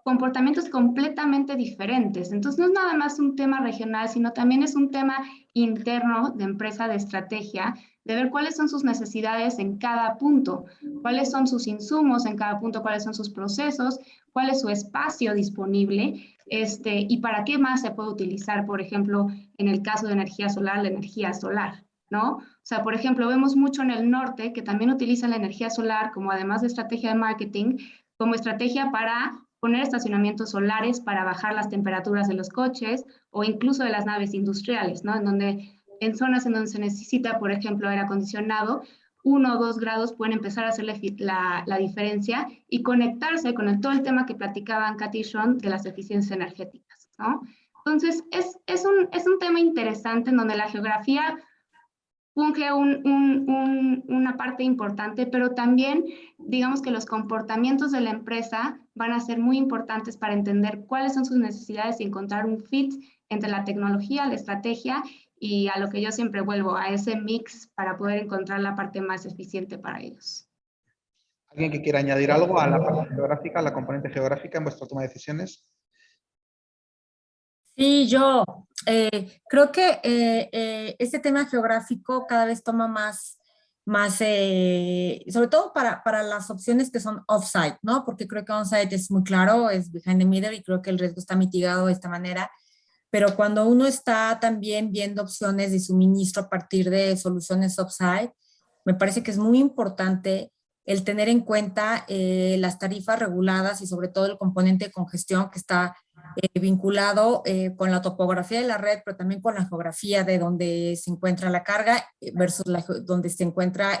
comportamientos completamente diferentes. Entonces, no es nada más un tema regional, sino también es un tema interno de empresa, de estrategia, de ver cuáles son sus necesidades en cada punto, cuáles son sus insumos en cada punto, cuáles son sus procesos, cuál es su espacio disponible, y para qué más se puede utilizar, por ejemplo, en el caso de energía solar, la energía solar, ¿no? O sea, por ejemplo, vemos mucho en el norte que también utilizan la energía solar como además de estrategia de marketing, como estrategia para poner estacionamientos solares para bajar las temperaturas de los coches o incluso de las naves industriales, ¿no? En zonas en donde se necesita, por ejemplo, aire acondicionado, 1 o 2 grados pueden empezar a hacer la diferencia y conectarse con todo el tema que platicaban Katy y Sean de las eficiencias energéticas, ¿no? Entonces, es un tema interesante en donde la geografía funge una parte importante, pero también digamos que los comportamientos de la empresa van a ser muy importantes para entender cuáles son sus necesidades y encontrar un fit entre la tecnología, la estrategia y a lo que yo siempre vuelvo, a ese mix para poder encontrar la parte más eficiente para ellos. ¿Alguien que quiera añadir algo a la parte geográfica, a la componente geográfica en vuestra toma de decisiones? Sí, yo creo que este tema geográfico cada vez toma sobre todo para las opciones que son off-site, ¿no? Porque creo que on-site es muy claro, es behind the meter y creo que el riesgo está mitigado de esta manera. Pero cuando uno está también viendo opciones de suministro a partir de soluciones off-site, me parece que es muy importante el tener en cuenta las tarifas reguladas y sobre todo el componente de congestión que está vinculado con la topografía de la red, pero también con la geografía de donde se encuentra la carga versus donde se encuentra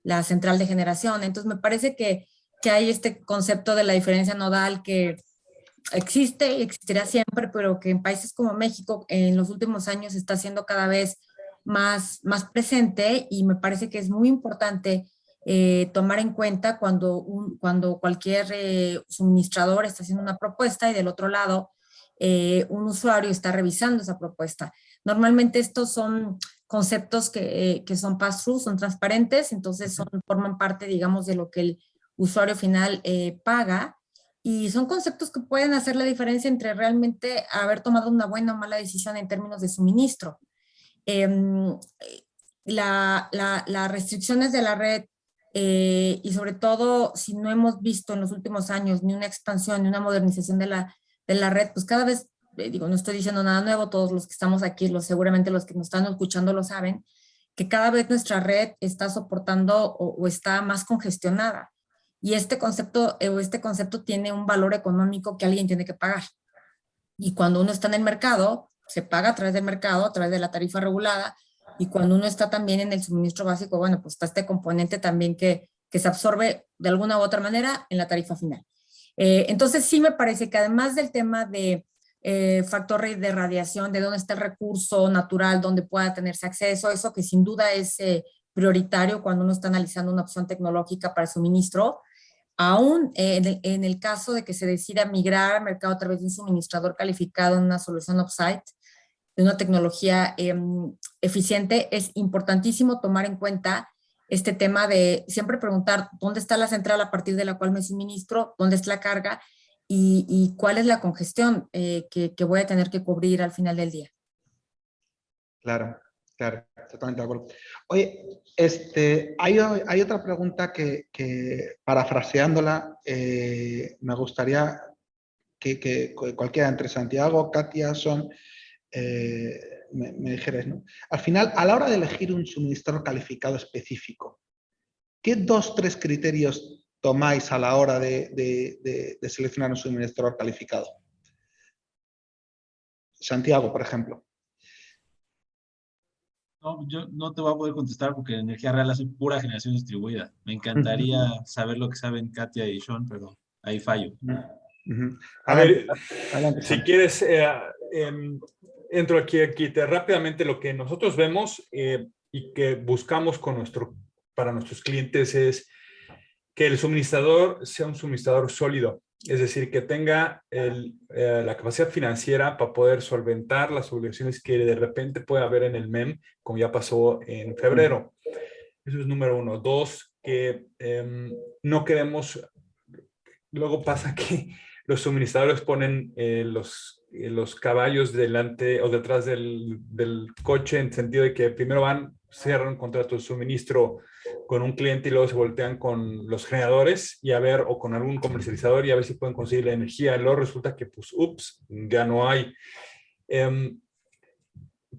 la central de generación. Entonces, me parece que hay este concepto de la diferencia nodal que existe y existirá siempre, pero que en países como México en los últimos años está siendo cada vez más presente y me parece que es muy importante tomar en cuenta cuando cualquier suministrador está haciendo una propuesta y del otro lado un usuario está revisando esa propuesta. Normalmente estos son conceptos que son pass-through, son transparentes, entonces forman parte, digamos, de lo que el usuario final paga y son conceptos que pueden hacer la diferencia entre realmente haber tomado una buena o mala decisión en términos de suministro. Las restricciones de la red y sobre todo si no hemos visto en los últimos años ni una expansión ni una modernización de la red, pues cada vez, digo, no estoy diciendo nada nuevo, todos los que estamos aquí, seguramente los que nos están escuchando lo saben, que cada vez nuestra red está soportando o está más congestionada. Y este concepto tiene un valor económico que alguien tiene que pagar. Y cuando uno está en el mercado, se paga a través del mercado, a través de la tarifa regulada, y cuando uno está también en el suministro básico, bueno, pues está este componente también que se absorbe de alguna u otra manera en la tarifa final. Entonces sí me parece que además del tema de factor de radiación, de dónde está el recurso natural, donde pueda tenerse acceso, eso que sin duda es prioritario cuando uno está analizando una opción tecnológica para el suministro, aún en el caso de que se decida migrar al mercado a través de un suministrador calificado en una solución off-site, de una tecnología eficiente, es importantísimo tomar en cuenta este tema de siempre preguntar dónde está la central a partir de la cual me suministro, dónde está la carga y cuál es la congestión que voy a tener que cubrir al final del día. Claro, claro, totalmente de acuerdo. Oye, hay otra pregunta que parafraseándola, me gustaría que cualquiera entre Santiago, Katia, Son, me dijerais, ¿no? Al final, a la hora de elegir un suministrador calificado específico, ¿qué 2-3 criterios tomáis a la hora de seleccionar un suministrador calificado? Santiago, por ejemplo. No, yo no te voy a poder contestar porque Energía Real hace pura generación distribuida. Me encantaría saber lo que saben Katia y Sean, pero ahí fallo. A ver, adelante, si quieres, entro aquí rápidamente lo que nosotros vemos y que buscamos para nuestros clientes es que el suministrador sea un suministrador sólido, es decir, que tenga la capacidad financiera para poder solventar las obligaciones que de repente puede haber en el MEM, como ya pasó en febrero. Eso es número 1. 2, que no queremos, luego pasa que los suministradores ponen los caballos delante o detrás del coche, en sentido de que primero cierran un contrato de suministro con un cliente y luego se voltean con los generadores y a ver, o con algún comercializador y a ver si pueden conseguir la energía. Luego resulta que, pues, ups, ya no hay.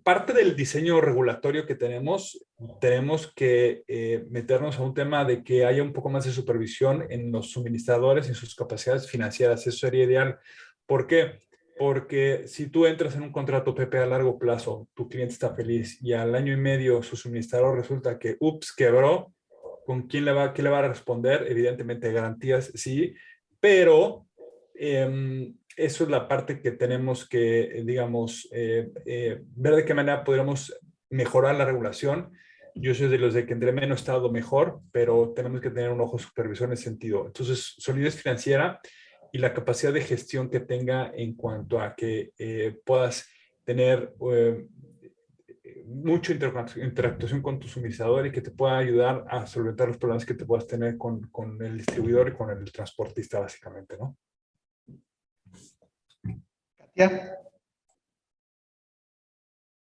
Parte del diseño regulatorio que tenemos que meternos a un tema de que haya un poco más de supervisión en los suministradores y en sus capacidades financieras. Eso sería ideal. ¿Por qué? Porque si tú entras en un contrato PP a largo plazo, tu cliente está feliz y al año y medio su suministrador resulta que, ups, quebró, ¿con qué le va a responder? Evidentemente garantías, sí, pero eso es la parte que tenemos que, digamos, ver de qué manera podríamos mejorar la regulación Yo soy de los de que entre menos estado mejor, pero tenemos que tener un ojo supervisor en ese sentido. Entonces, solidez financiera y la capacidad de gestión que tenga en cuanto a que puedas tener mucha interactuación con tu suministrador y que te pueda ayudar a solventar los problemas que te puedas tener con el distribuidor y con el transportista, básicamente, ¿no? Katia.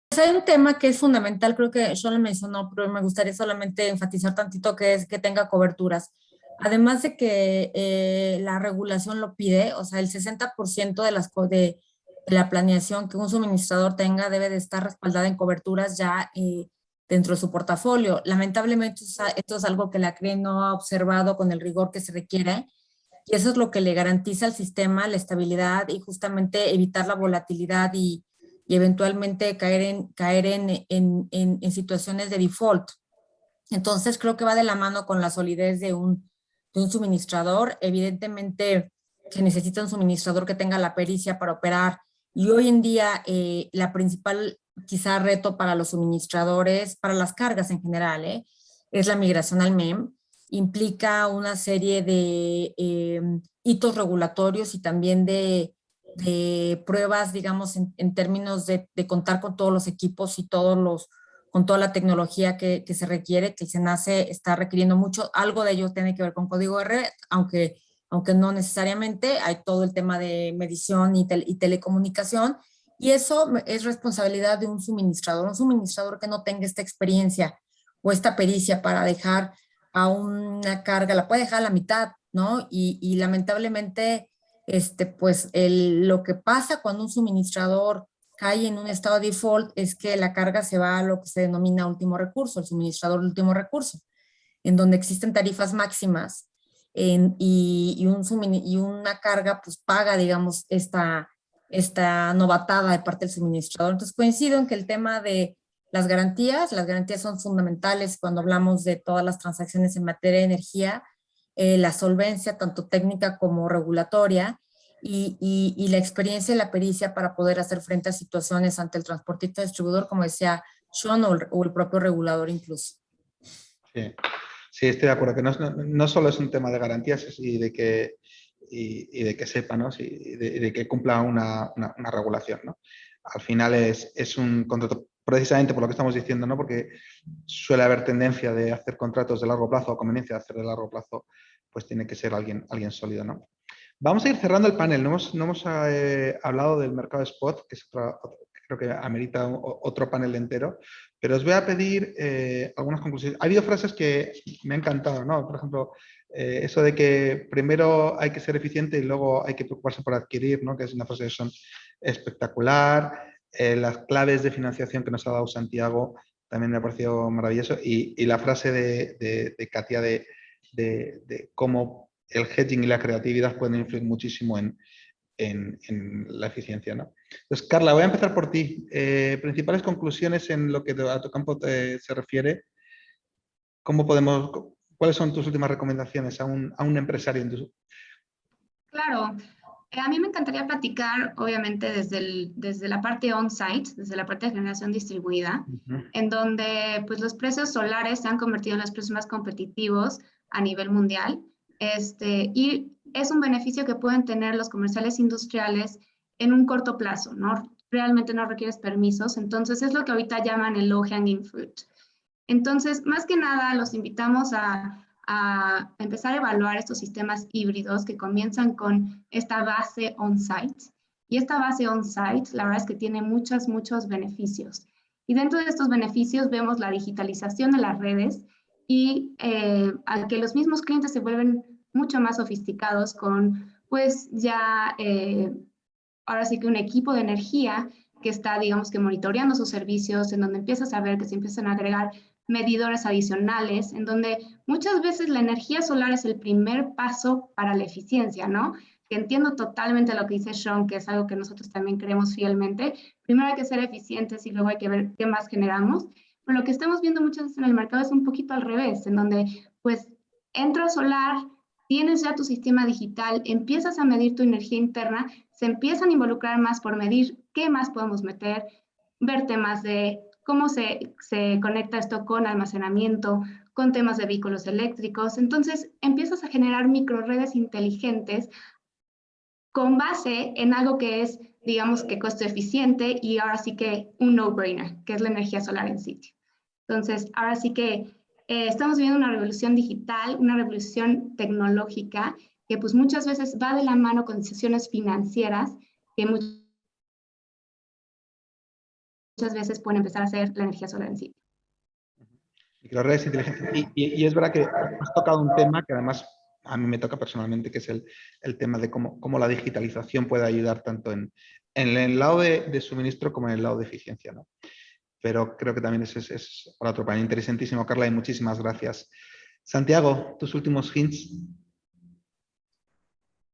Pues hay un tema que es fundamental, creo que Sean lo mencionó, pero me gustaría solamente enfatizar tantito, que es que tenga coberturas. Además de que la regulación lo pide, o sea, el 60% de la planeación que un suministrador tenga debe de estar respaldada en coberturas ya dentro de su portafolio. Lamentablemente esto es algo que la CRE no ha observado con el rigor que se requiere, y eso es lo que le garantiza al sistema la estabilidad y justamente evitar la volatilidad y eventualmente caer en situaciones de default. Entonces creo que va de la mano con la solidez de un suministrador. Evidentemente se necesita un suministrador que tenga la pericia para operar, y hoy en día la principal quizá reto para los suministradores, para las cargas en general, es la migración al MEM. Implica una serie de hitos regulatorios y también de pruebas, digamos, en términos de contar con todos los equipos y con toda la tecnología que se requiere, que el SENACE está requiriendo mucho. Algo de ello tiene que ver con código R, aunque no necesariamente. Hay todo el tema de medición y telecomunicación, y eso es responsabilidad de un suministrador que no tenga esta experiencia o esta pericia para dejar a una carga, la puede dejar a la mitad, ¿no? Y lamentablemente, pues lo que pasa cuando un suministrador cae en un estado de default es que la carga se va a lo que se denomina último recurso, el suministrador de último recurso, en donde existen tarifas máximas y una carga pues paga, digamos, esta novatada de parte del suministrador. Entonces coincido en que el tema de las garantías son fundamentales cuando hablamos de todas las transacciones en materia de energía, la solvencia tanto técnica como regulatoria, y la experiencia y la pericia para poder hacer frente a situaciones ante el transportista distribuidor, como decía Sean, o el propio regulador incluso. Sí, sí, estoy de acuerdo, que no solo es un tema de garantías y de que sepa, ¿no? Sí, de que cumpla una regulación, ¿no? Al final es un contrato, precisamente por lo que estamos diciendo, ¿no? Porque suele haber tendencia de hacer contratos de largo plazo o conveniencia de hacer de largo plazo, pues tiene que ser alguien sólido, ¿no? Vamos a ir cerrando el panel. No hemos hablado del mercado spot, que es creo que amerita otro panel entero, pero os voy a pedir algunas conclusiones. Ha habido frases que me han encantado, ¿no? Por ejemplo, eso de que primero hay que ser eficiente y luego hay que preocuparse por adquirir, ¿no? Que es una frase que son espectacular. Las claves de financiación que nos ha dado Santiago también me ha parecido maravilloso. Y la frase de Katia de cómo el hedging y la creatividad pueden influir muchísimo en la eficiencia, ¿no? Entonces, Carla, voy a empezar por ti. Principales conclusiones en lo que a tu campo se refiere. ¿Cuáles son tus últimas recomendaciones a un empresario? Claro. A mí me encantaría platicar, obviamente, desde la parte on-site, desde la parte de generación distribuida, en donde pues, los precios solares se han convertido en los precios más competitivos a nivel mundial. Y es un beneficio que pueden tener los comerciales industriales en un corto plazo, ¿no? Realmente no requieres permisos, entonces es lo que ahorita llaman el low hanging fruit. Entonces, más que nada, los invitamos a empezar a evaluar estos sistemas híbridos que comienzan con esta base on-site. Y esta base on-site, la verdad es que tiene muchos beneficios. Y dentro de estos beneficios vemos la digitalización de las redes y al que los mismos clientes se vuelven mucho más sofisticados con, pues ya, ahora sí que un equipo de energía que está, digamos que monitoreando sus servicios, en donde empiezas a ver que se empiezan a agregar medidores adicionales, en donde muchas veces la energía solar es el primer paso para la eficiencia, ¿no? Que entiendo totalmente lo que dice Sean, que es algo que nosotros también creemos fielmente. Primero hay que ser eficientes y luego hay que ver qué más generamos. Pero lo que estamos viendo muchas veces en el mercado es un poquito al revés, en donde pues entra solar, tienes ya tu sistema digital, empiezas a medir tu energía interna, se empiezan a involucrar más por medir qué más podemos meter, ver temas de cómo se conecta esto con almacenamiento, con temas de vehículos eléctricos. Entonces, empiezas a generar microredes inteligentes con base en algo que es, digamos, que costo eficiente y ahora sí que un no-brainer, que es la energía solar en sitio. Entonces, ahora sí que estamos viviendo una revolución digital, una revolución tecnológica, que pues muchas veces va de la mano con decisiones financieras que muchas veces pueden empezar a hacer la energía solar en sitio. Microredes inteligentes. Y es verdad que has tocado un tema que además a mí me toca personalmente, que es el tema de cómo la digitalización puede ayudar tanto en el lado de suministro como en el lado de eficiencia, ¿no? Pero creo que también es para otro panel interesantísimo, Carla, y muchísimas gracias. Santiago, tus últimos hints.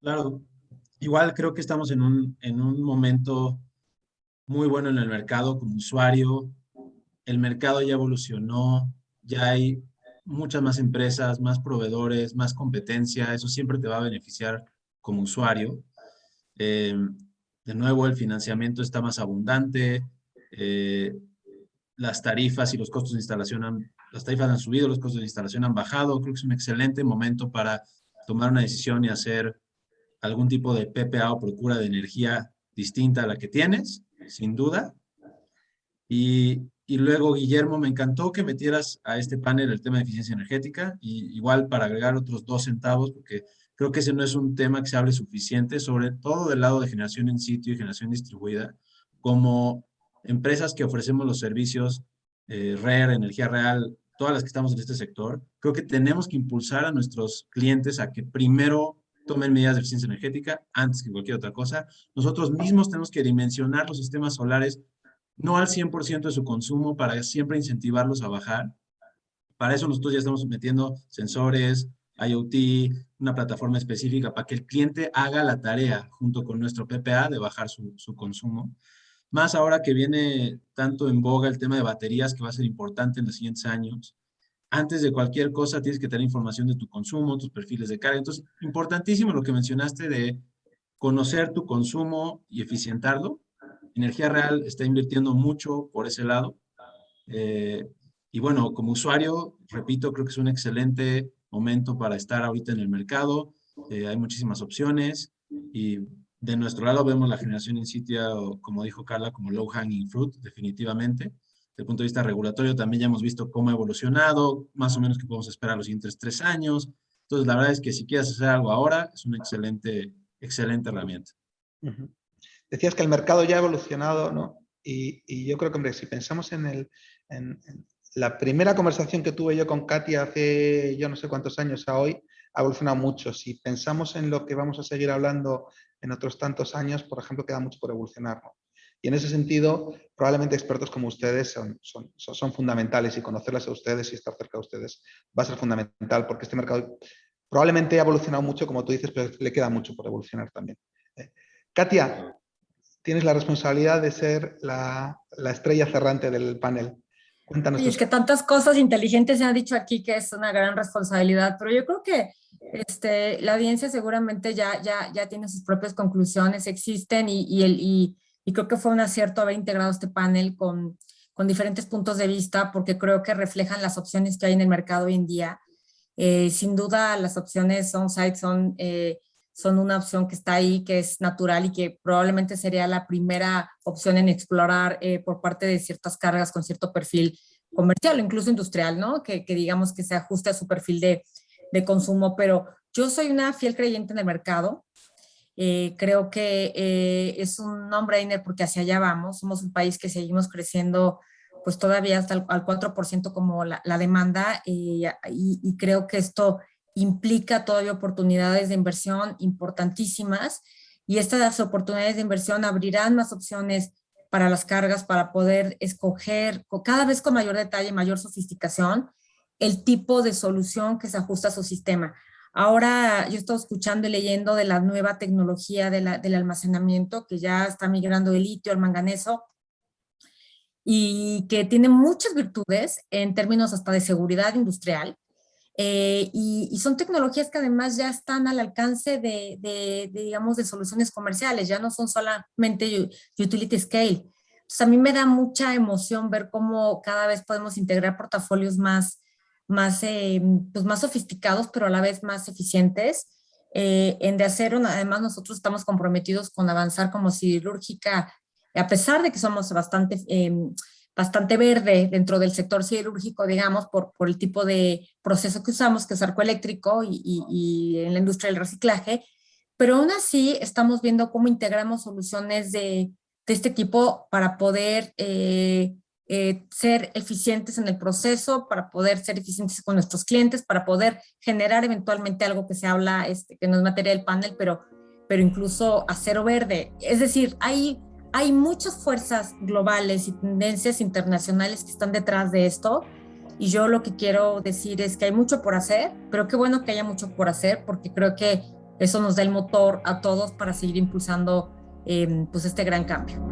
Claro, igual creo que estamos en un momento muy bueno en el mercado como usuario. El mercado ya evolucionó, ya hay muchas más empresas, más proveedores, más competencia. Eso siempre te va a beneficiar como usuario. Eh, de nuevo, el financiamiento está más abundante. Las tarifas y los costos de instalación las tarifas han subido, los costos de instalación han bajado. Creo que es un excelente momento para tomar una decisión y hacer algún tipo de PPA o procura de energía distinta a la que tienes, sin duda. Y luego, Guillermo, me encantó que metieras a este panel el tema de eficiencia energética, y igual para agregar otros 2 centavos, porque creo que ese no es un tema que se hable suficiente, sobre todo del lado de generación en sitio y generación distribuida, como empresas que ofrecemos los servicios RER, energía real, todas las que estamos en este sector. Creo que tenemos que impulsar a nuestros clientes a que primero tomen medidas de eficiencia energética antes que cualquier otra cosa. Nosotros mismos tenemos que dimensionar los sistemas solares no al 100% de su consumo, para siempre incentivarlos a bajar. Para eso nosotros ya estamos metiendo sensores, IoT, una plataforma específica para que el cliente haga la tarea junto con nuestro PPA de bajar su consumo. Más ahora que viene tanto en boga el tema de baterías, que va a ser importante en los siguientes años. Antes de cualquier cosa tienes que tener información de tu consumo, tus perfiles de carga. Entonces, importantísimo lo que mencionaste de conocer tu consumo y eficientarlo. Energía Real está invirtiendo mucho por ese lado. Y bueno, como usuario, repito, creo que es un excelente momento para estar ahorita en el mercado. Hay muchísimas opciones y de nuestro lado vemos la generación in sitio, como dijo Carla, como low hanging fruit, definitivamente. Desde el punto de vista regulatorio también ya hemos visto cómo ha evolucionado, más o menos qué podemos esperar los siguientes 3 años. Entonces, la verdad es que si quieres hacer algo ahora, es una excelente herramienta. Decías que el mercado ya ha evolucionado, ¿no? Y yo creo que, hombre, si pensamos en la primera conversación que tuve yo con Katia hace yo no sé cuántos años a hoy, ha evolucionado mucho. Si pensamos en lo que vamos a seguir hablando en otros tantos años, por ejemplo, queda mucho por evolucionar, ¿no? Y en ese sentido, probablemente expertos como ustedes son fundamentales, y conocerlas a ustedes y estar cerca de ustedes va a ser fundamental, porque este mercado probablemente ha evolucionado mucho, como tú dices, pero le queda mucho por evolucionar también. Katia, tienes la responsabilidad de ser la estrella cerrante del panel. Cuéntanos. Y es que tantas cosas inteligentes se han dicho aquí que es una gran responsabilidad, pero yo creo que la audiencia seguramente ya tiene sus propias conclusiones, existen, y creo que fue un acierto haber integrado este panel con diferentes puntos de vista, porque creo que reflejan las opciones que hay en el mercado hoy en día. Sin duda, las opciones on-site son una opción que está ahí, que es natural y que probablemente sería la primera opción en explorar por parte de ciertas cargas con cierto perfil comercial o incluso industrial, ¿no? Que digamos que se ajuste a su perfil de consumo, pero yo soy una fiel creyente en el mercado. Creo que es un no-brainer porque hacia allá vamos. Somos un país que seguimos creciendo pues todavía hasta al 4% como la demanda, y creo que esto implica todavía oportunidades de inversión importantísimas, y estas oportunidades de inversión abrirán más opciones para las cargas, para poder escoger cada vez con mayor detalle, mayor sofisticación, el tipo de solución que se ajusta a su sistema. Ahora yo estoy escuchando y leyendo de la nueva tecnología del almacenamiento, que ya está migrando del litio al manganeso, y que tiene muchas virtudes en términos hasta de seguridad industrial. Y son tecnologías que además ya están al alcance digamos, de soluciones comerciales, ya no son solamente utility scale. Entonces, a mí me da mucha emoción ver cómo cada vez podemos integrar portafolios pues más sofisticados, pero a la vez más eficientes. En De Acero, además, nosotros estamos comprometidos con avanzar como siderúrgica, a pesar de que somos bastante verde dentro del sector siderúrgico, digamos, por el tipo de proceso que usamos, que es arco eléctrico y en la industria del reciclaje, pero aún así estamos viendo cómo integramos soluciones de este tipo para poder ser eficientes en el proceso, para poder ser eficientes con nuestros clientes, para poder generar eventualmente algo que se habla, que no es materia del panel, pero incluso acero verde. Es decir, hay muchas fuerzas globales y tendencias internacionales que están detrás de esto, y yo lo que quiero decir es que hay mucho por hacer, pero qué bueno que haya mucho por hacer, porque creo que eso nos da el motor a todos para seguir impulsando pues este gran cambio.